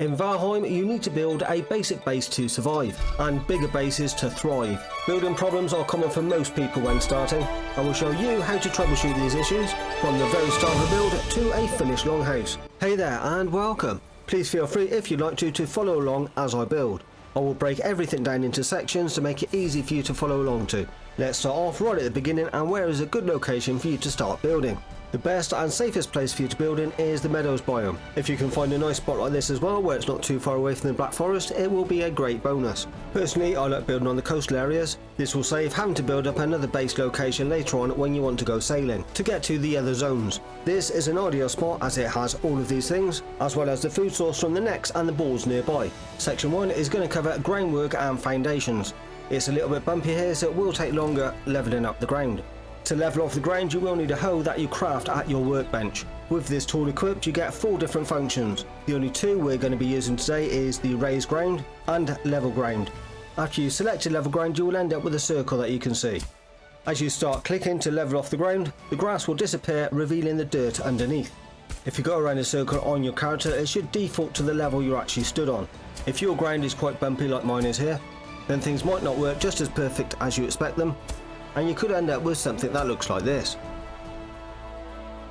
In Valheim, you need to build a basic base to survive, and bigger bases to thrive. Building problems are common for most people when starting. I will show you how to troubleshoot these issues, from the very start of a build to a finished longhouse. Hey there and welcome. Please feel free if you'd like to follow along as I build. I will break everything down into sections to make it easy for you to follow along to. Let's start off right at the beginning, and where is a good location for you to start building. The best and safest place for you to build in is the meadows biome. If you can find a nice spot like this as well, where it's not too far away from the Black Forest, it will be a great bonus. Personally, I like building on the coastal areas. This will save having to build up another base location later on when you want to go sailing, to get to the other zones. This is an ideal spot as it has all of these things, as well as the food source from the necks and the balls nearby. Section 1 is going to cover groundwork and foundations. It's a little bit bumpy here, so it will take longer levelling up the ground. To level off the ground, you will need a hoe that you craft at your workbench. With this tool equipped, you get 4 different functions. The only 2 we're going to be using today is the raised ground and level ground. After you select your level ground, you will end up with a circle that you can see. As you start clicking to level off the ground, the grass will disappear, revealing the dirt underneath. If you go around a circle on your character, it should default to the level you're actually stood on. If your ground is quite bumpy like mine is here, then things might not work just as perfect as you expect them, and you could end up with something that looks like this.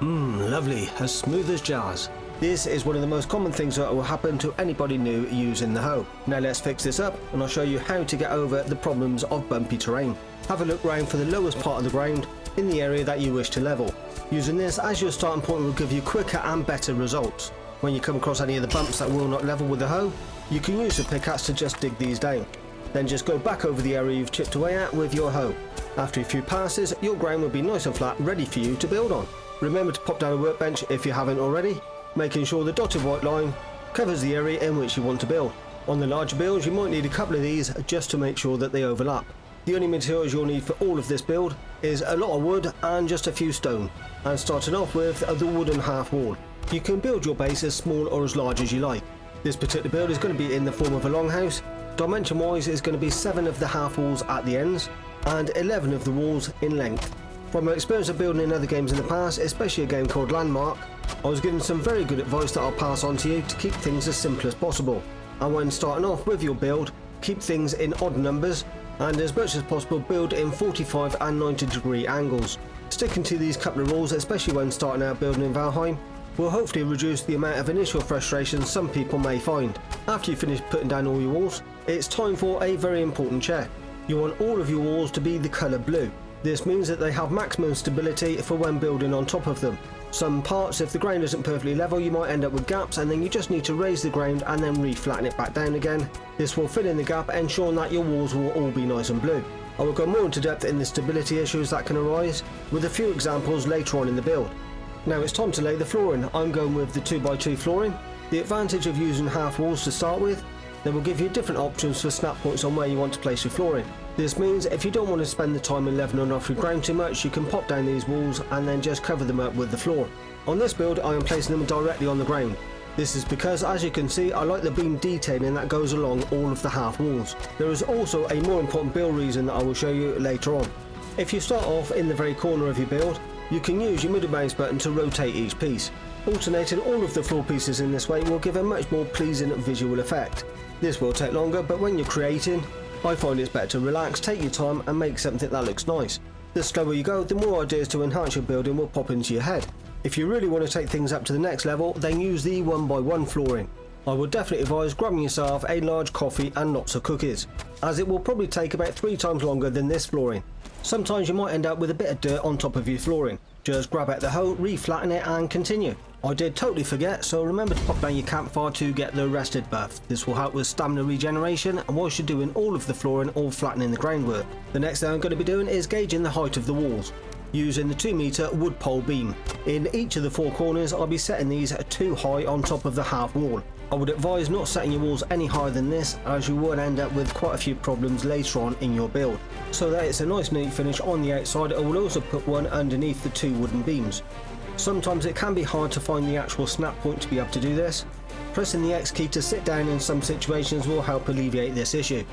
Lovely, as smooth as jazz. This is one of the most common things that will happen to anybody new using the hoe. Now let's fix this up, and I'll show you how to get over the problems of bumpy terrain. Have a look round for the lowest part of the ground in the area that you wish to level. Using this as your starting point will give you quicker and better results. When you come across any of the bumps that will not level with the hoe, you can use the pickaxe to just dig these down. Then just go back over the area you've chipped away at with your hoe. After a few passes, your ground will be nice and flat, ready for you to build on. Remember to pop down a workbench if you haven't already, making sure the dotted white line covers the area in which you want to build. On the larger builds, you might need a couple of these just to make sure that they overlap. The only materials you'll need for all of this build is a lot of wood and just a few stone. And starting off with the wooden half wall. You can build your base as small or as large as you like. This particular build is going to be in the form of a longhouse. Dimension wise, it's going to be 7 of the half walls at the ends and 11 of the walls in length. From my experience of building in other games in the past, especially a game called Landmark, I was given some very good advice that I'll pass on to you to keep things as simple as possible. And when starting off with your build, keep things in odd numbers and as much as possible build in 45 and 90 degree angles. Sticking to these couple of rules, especially when starting out building in Valheim, will hopefully reduce the amount of initial frustration some people may find. After you finish putting down all your walls, it's time for a very important check. You want all of your walls to be the colour blue. This means that they have maximum stability for when building on top of them. Some parts, if the ground isn't perfectly level, you might end up with gaps, and then you just need to raise the ground and then re-flatten it back down again. This will fill in the gap, ensuring that your walls will all be nice and blue. I will go more into depth in the stability issues that can arise, with a few examples later on in the build. Now it's time to lay the flooring. I'm going with the 2x2 flooring. The advantage of using half walls to start with, they will give you different options for snap points on where you want to place your flooring. This means if you don't want to spend the time in leveling off your ground too much, you can pop down these walls and then just cover them up with the floor. On this build, I am placing them directly on the ground. This is because, as you can see, I like the beam detailing that goes along all of the half walls. There is also a more important build reason that I will show you later on. If you start off in the very corner of your build, you can use your middle mouse button to rotate each piece. Alternating all of the floor pieces in this way will give a much more pleasing visual effect. This will take longer, but when you're creating, I find it's better to relax, take your time and make something that looks nice. The slower you go, the more ideas to enhance your building will pop into your head. If you really want to take things up to the next level, then use the 1x1 flooring. I would definitely advise grabbing yourself a large coffee and lots of cookies, as it will probably take about 3 times longer than this flooring. Sometimes you might end up with a bit of dirt on top of your flooring. Just grab out the hoe, re-flatten it and continue. I did totally forget, so remember to pop down your campfire to get the rested buff. This will help with stamina regeneration and whilst you're doing all of the flooring or flattening the groundwork. The next thing I'm going to be doing is gauging the height of the walls, using the 2 meter wood pole beam. In each of the 4 corners, I'll be setting these too high on top of the half wall. I would advise not setting your walls any higher than this, as you would end up with quite a few problems later on in your build. So that it's a nice neat finish on the outside, I will also put one underneath the 2 wooden beams. Sometimes it can be hard to find the actual snap point to be able to do this. Pressing the X key to sit down in some situations will help alleviate this issue.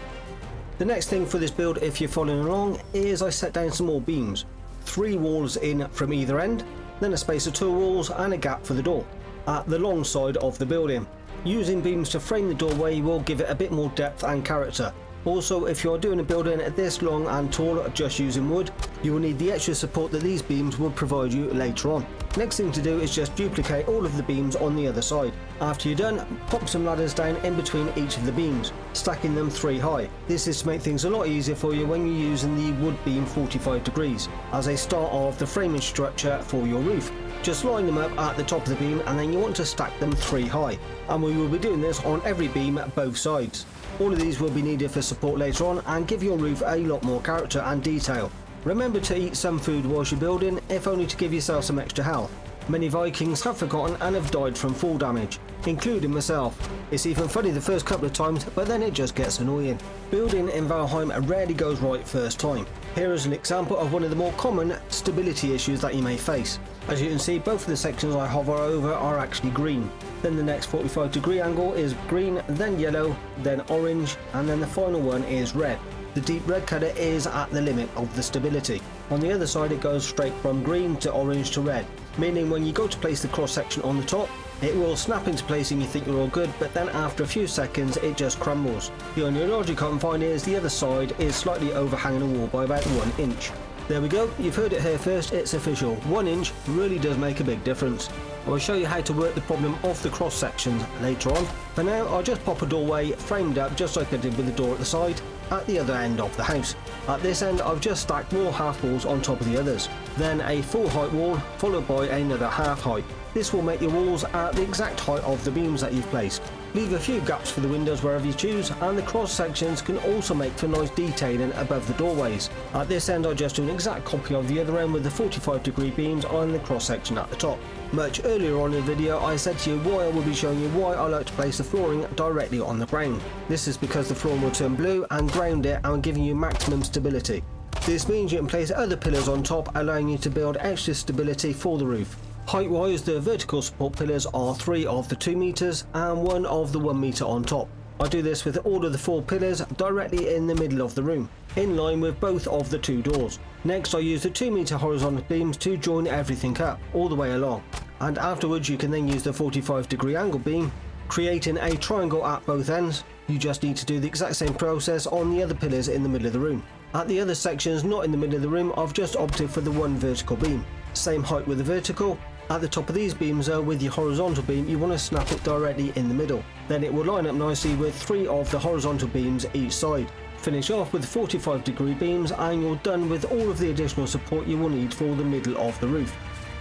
The next thing for this build, if you're following along, is I set down some more beams. 3 walls in from either end, then a space of 2 walls and a gap for the door at the long side of the building. Using beams to frame the doorway will give it a bit more depth and character. Also, if you are doing a building this long and tall just using wood, you will need the extra support that these beams will provide you later on. Next thing to do is just duplicate all of the beams on the other side. After you're done, pop some ladders down in between each of the beams, stacking them 3 high. This is to make things a lot easier for you when you're using the wood beam 45 degrees as a start of the framing structure for your roof. Just line them up at the top of the beam and then you want to stack them 3 high. And we will be doing this on every beam at both sides. All of these will be needed for support later on and give your roof a lot more character and detail. Remember to eat some food whilst you're building, if only to give yourself some extra health. Many Vikings have forgotten and have died from fall damage, including myself. It's even funny the first couple of times, but then it just gets annoying. Building in Valheim rarely goes right first time. Here is an example of one of the more common stability issues that you may face. As you can see, both of the sections I hover over are actually green. Then the next 45-degree angle is green, then yellow, then orange, and then the final one is red. The deep red colour is at the limit of the stability. On the other side it goes straight from green to orange to red, meaning when you go to place the cross section on the top, it will snap into place and you think you're all good, but then after a few seconds it just crumbles. The only logic I can find is the other side is slightly overhanging the wall by about 1 inch. There we go, you've heard it here first, it's official. 1 inch really does make a big difference. I will show you how to work the problem of the cross sections later on. For now, I'll just pop a doorway framed up just like I did with the door at the side at the other end of the house. At this end, I've just stacked more half walls on top of the others. Then a full height wall followed by another half height. This will make your walls at the exact height of the beams that you've placed. Leave a few gaps for the windows wherever you choose, and the cross sections can also make for nice detailing above the doorways. At this end I just do an exact copy of the other end with the 45-degree beams on the cross section at the top. Much earlier on in the video I said to you why I will be showing you why I like to place the flooring directly on the ground. This is because the flooring will turn blue and ground it and giving you maximum stability. This means you can place other pillars on top, allowing you to build extra stability for the roof. Height wise, the vertical support pillars are 3 of the 2 meters and 1 of the 1 meter on top. I do this with all of the 4 pillars directly in the middle of the room, in line with both of the 2 doors. Next I use the 2 meter horizontal beams to join everything up all the way along, and afterwards you can then use the 45-degree angle beam, creating a triangle at both ends. You just need to do the exact same process on the other pillars in the middle of the room. At the other sections not in the middle of the room, I've just opted for the 1 vertical beam. Same height with the vertical. At the top of these beams though, with your horizontal beam, you want to snap it directly in the middle. Then it will line up nicely with 3 of the horizontal beams each side. Finish off with 45-degree beams and you're done with all of the additional support you will need for the middle of the roof.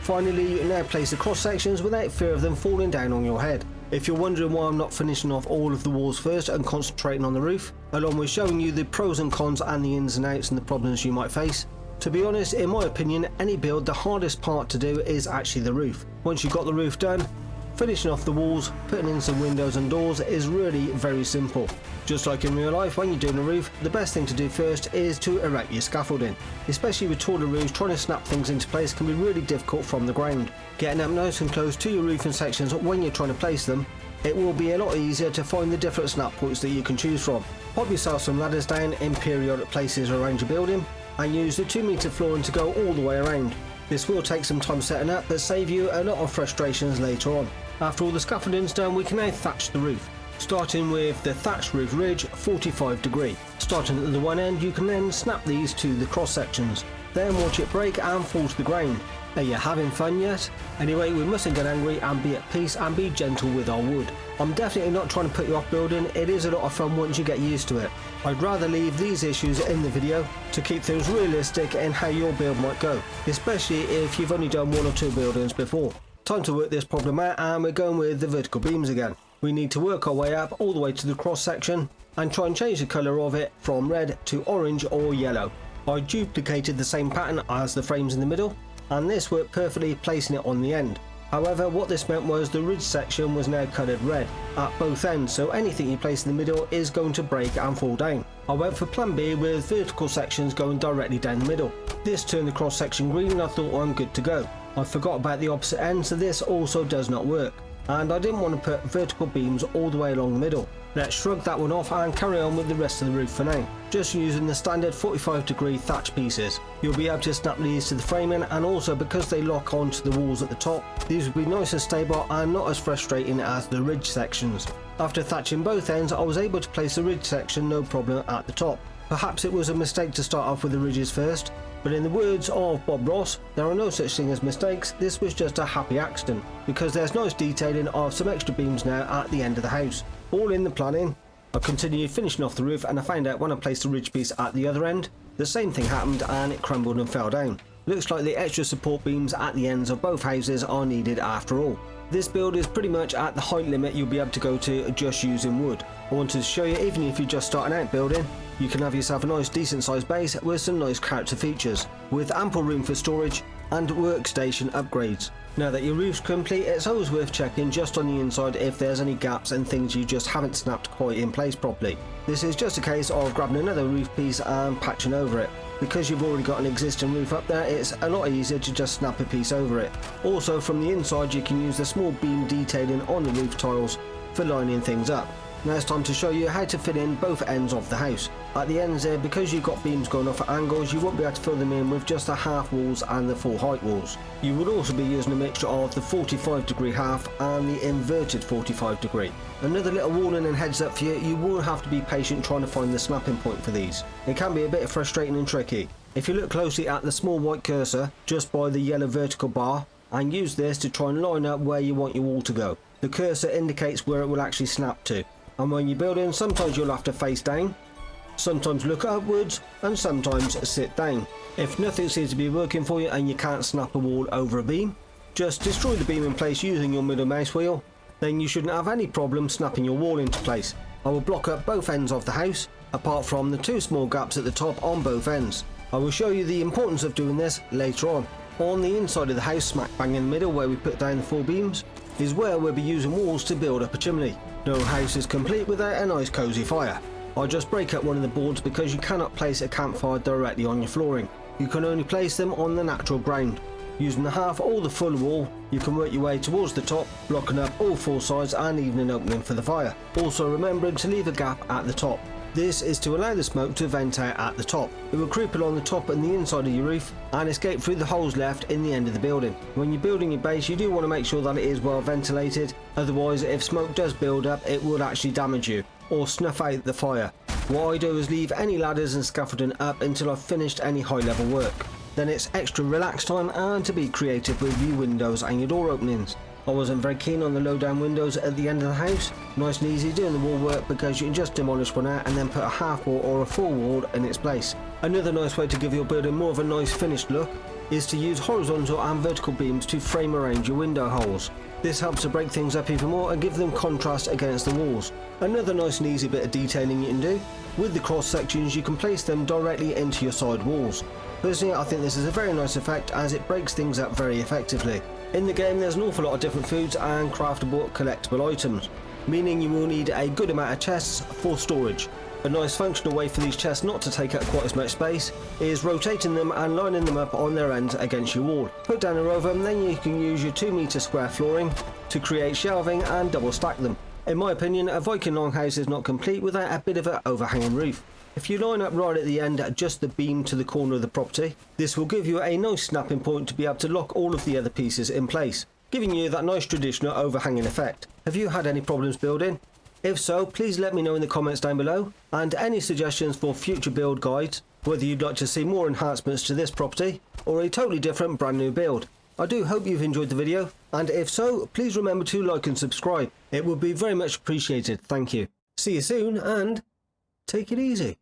Finally, you can now place the cross sections without fear of them falling down on your head. If you're wondering why I'm not finishing off all of the walls first and concentrating on the roof, along with showing you the pros and cons and the ins and outs and the problems you might face, to be honest, in my opinion, any build, the hardest part to do is actually the roof. Once you've got the roof done, finishing off the walls, putting in some windows and doors is really very simple. Just like in real life, when you're doing a roof, the best thing to do first is to erect your scaffolding. Especially with taller roofs, trying to snap things into place can be really difficult from the ground. Getting up nice and close to your roofing sections when you're trying to place them, it will be a lot easier to find the different snap points that you can choose from. Pop yourself some ladders down in periodic places around your building, and use the 2 meter flooring to go all the way around. This will take some time setting up, but save you a lot of frustrations later on. After all the scaffolding's done, we can now thatch the roof. Starting with the thatched roof ridge 45-degree. Starting at the one end, you can then snap these to the cross sections. Then watch it break and fall to the ground. Are you having fun yet? Anyway, we mustn't get angry and be at peace and be gentle with our wood. I'm definitely not trying to put you off building, it is a lot of fun once you get used to it. I'd rather leave these issues in the video to keep things realistic in how your build might go, especially if you've only done 1 or 2 buildings before. Time to work this problem out, and we're going with the vertical beams again. We need to work our way up all the way to the cross section and try and change the colour of it from red to orange or yellow. I duplicated the same pattern as the frames in the middle, and this worked perfectly placing it on the end. However, what this meant was the ridge section was now coloured red at both ends, so anything you place in the middle is going to break and fall down. I went for plan B with vertical sections going directly down the middle. This turned the cross section green and I thought, well, I'm good to go. I forgot about the opposite end, so this also does not work. and I didn't want to put vertical beams all the way along the middle. Let's shrug that one off and carry on with the rest of the roof for now. Just using the standard 45-degree thatch pieces. You'll be able to snap these to the framing, and also because they lock onto the walls at the top, these will be nice and stable and not as frustrating as the ridge sections. After thatching both ends, I was able to place the ridge section no problem at the top. Perhaps it was a mistake to start off with the ridges first, but in the words of Bob Ross, there are no such thing as mistakes. This was just a happy accident, because there's nice detailing of some extra beams now at the end of the house. All in the planning. I continued finishing off the roof, and I found out when I placed the ridge piece at the other end, the same thing happened and it crumbled and fell down. Looks like the extra support beams at the ends of both houses are needed after all. This build is pretty much at the height limit you'll be able to go to just using wood. I wanted to show you, even if you're just starting out building, you can have yourself a nice decent sized base with some nice character features, with ample room for storage and workstation upgrades. Now that your roof's complete, it's always worth checking just on the inside if there's any gaps and things you just haven't snapped quite in place properly. This is just a case of grabbing another roof piece and patching over it. Because you've already got an existing roof up there, it's a lot easier to just snap a piece over it. Also from the inside, you can use the small beam detailing on the roof tiles for lining things up. Now it's time to show you how to fit in both ends of the house. At the ends there, because you've got beams going off at angles, you won't be able to fill them in with just the half walls and the full height walls. You would also be using a mixture of the 45-degree half and the inverted 45-degree. Another little warning and heads up for you, you will have to be patient trying to find the snapping point for these. It can be a bit frustrating and tricky. If you look closely at the small white cursor just by the yellow vertical bar, and use this to try and line up where you want your wall to go. The cursor indicates where it will actually snap to. And when you're building, sometimes you'll have to face down, sometimes look upwards, and sometimes sit down. If nothing seems to be working for you and you can't snap a wall over a beam, just destroy the beam in place using your middle mouse wheel. Then you shouldn't have any problem snapping your wall into place. I will block up both ends of the house, apart from the two small gaps at the top on both ends. I will show you the importance of doing this later on. On the inside of the house, smack bang in the middle where we put down the 4 beams, is where we'll be using walls to build up a chimney. No house is complete without a nice cosy fire. I just break up one of the boards because you cannot place a campfire directly on your flooring. You can only place them on the natural ground. Using the half or the full wall, you can work your way towards the top, blocking up all 4 sides and even an opening for the fire. Also remembering to leave a gap at the top. This is to allow the smoke to vent out at the top. It will creep along the top and the inside of your roof and escape through the holes left in the end of the building. When you're building your base, you do want to make sure that it is well ventilated, otherwise if smoke does build up it would actually damage you or snuff out the fire. What I do is leave any ladders and scaffolding up until I've finished any high level work. Then it's extra relax time and to be creative with your windows and your door openings. I wasn't very keen on the low down windows at the end of the house. Nice and easy doing the wall work because you can just demolish one out and then put a half wall or a full wall in its place. Another nice way to give your building more of a nice finished look is to use horizontal and vertical beams to frame around your window holes. This helps to break things up even more and give them contrast against the walls. Another nice and easy bit of detailing you can do, with the cross sections you can place them directly into your side walls. Personally, I think this is a very nice effect as it breaks things up very effectively. In the game there's an awful lot of different foods and craftable collectible items, meaning you will need a good amount of chests for storage. A nice functional way for these chests not to take up quite as much space is rotating them and lining them up on their ends against your wall. Put down a row of them, then you can use your 2 meter square flooring to create shelving and double stack them. In my opinion, a Viking longhouse is not complete without a bit of an overhanging roof. If you line up right at the end at just the beam to the corner of the property, this will give you a nice snapping point to be able to lock all of the other pieces in place, giving you that nice traditional overhanging effect. Have you had any problems building? If so, please let me know in the comments down below, and any suggestions for future build guides, whether you'd like to see more enhancements to this property or a totally different brand new build. I do hope you've enjoyed the video, and if so, please remember to like and subscribe. It would be very much appreciated, thank you. See you soon and take it easy.